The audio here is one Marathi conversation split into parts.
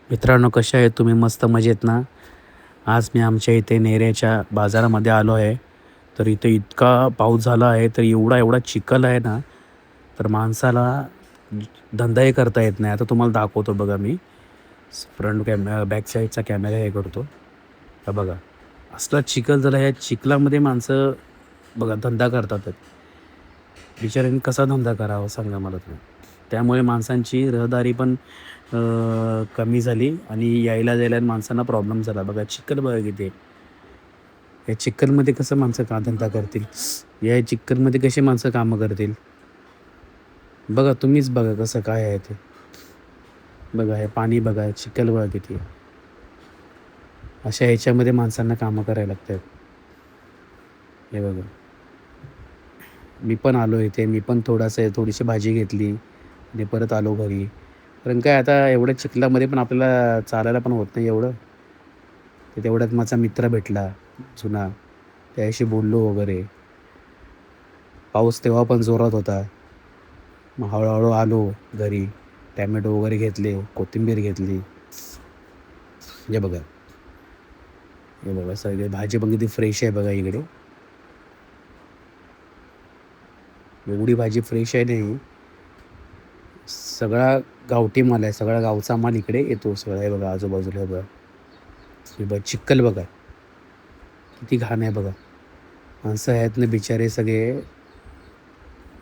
मित्रांनो, कसे आहेत तुम्ही? मस्त मजेत ना? आज मी आमच्या इथे नेऱ्याच्या बाजारामध्ये आलो आहे. तर इथे इतका पाऊस झाला आहे, तर एवढा चिखल आहे ना, तर माणसाला धंदाही करता येत नाही. आता तुम्हाला दाखवतो बघा मी. बॅक साईडचा कॅमेरा हे करतो. हे बघा, असला चिखल झाला. या चिखलामध्ये माणसं बघा धंदा करतात आहेत. बिचाऱ्यांनी कसा धंदा करावा सांगा मला तुम्ही. त्यामुळे माणसांची रहदारी पण कमी झाली आणि यायला जायला माणसांना प्रॉब्लेम झाला. बघा चिखल बघा किती आहे. या चिखलमध्ये कसं माणसं का धंदा करतील? या चिखलमध्ये कशी माणसं कामं करतील? बघा तुम्हीच बघा कसं काय आहे ते. बघा हे पाणी बघा, चिखल बघा किती आहे. अशा ह्याच्यामध्ये माणसांना कामं करायला लागतात. हे बघा. मी पण आलो इथे. मी पण थोडीशी भाजी घेतली आणि परत आलो घरी. कारण काय आता एवढ्या चिखलामध्ये पण आपल्याला चालायला पण होत नाही एवढं. तर तेवढ्यात माझा मित्र भेटला जुना. त्याच्याशी बोललो वगैरे. पाऊस तेव्हा पण जोरात होता. मग हळू आलो घरी. टॅमॅटो वगैरे घेतले, कोथिंबीर घेतली. हे बघा, हे बघा सगळे भाजी पण किती फ्रेश आहे बघा इकडे. एवढी भाजी फ्रेश आहे नाही. सगळा गावठी माल आहे. सगळा गावचा माल इकडे येतो सगळा. हे बघा आजूबाजूला हे बघा. हे बघा चिखल बघा. किती घाण आहे बघा. माणसं आहेत ना बिचारे सगळे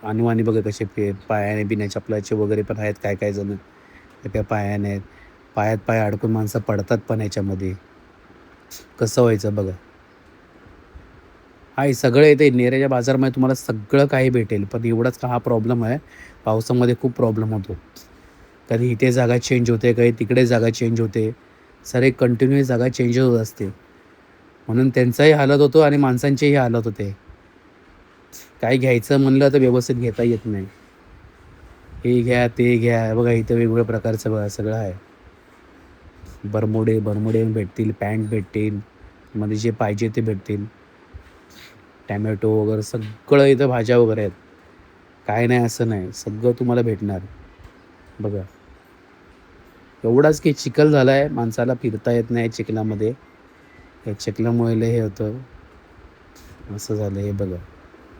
आणीवाणी बघा कसे पायाने बिना चपलाचे वगैरे पण आहेत काय काय जण. ते काय पायाने आहेत. पायात पाय अडकून माणसं पडतात पण ह्याच्यामध्ये. कसं व्हायचं बघा. हा हे सगळं येते नेऱ्याच्या बाजारामध्ये तुम्हाला सगळं काही भेटेल. पण एवढाच का हा प्रॉब्लेम आहे, पावसामध्ये खूप प्रॉब्लेम होतो. कधी इथे जागा चेंज होते, कधी तिकडे जागा चेंज होते. सारे कंटिन्यूअस जागा चेंज होत असते. म्हणून त्यांचाही हालत होतो आणि माणसांचेही हालत होते. काय घ्यायचं म्हणलं तर व्यवस्थित घेता येत नाही. हे घ्या, ते घ्या. बघा इथं वेगवेगळ्या प्रकारचं बघा सगळं आहे. बरमुडे भेटतील, पॅन्ट भेटतील. मध्ये जे पाहिजे ते भेटतील. टॅमॅटो वगैरे सगळं इथं भाज्या वगैरे आहेत. काय नाही असं नाही. सगळं तुम्हाला भेटणार. बघा. एवढाच की चिखल झाला आहे, माणसाला फिरता येत नाही चिखलामध्ये. या चिखलामुळे लय हे होतं. असं झालं हे बघा.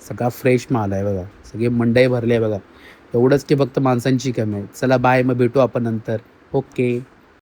सगळा फ्रेश माल आहे बघा. सगळी मंडई भरली आहे बघा. एवढंच की फक्त माणसांची कमी आहे. चला बाय, मग भेटू आपण नंतर. ओके.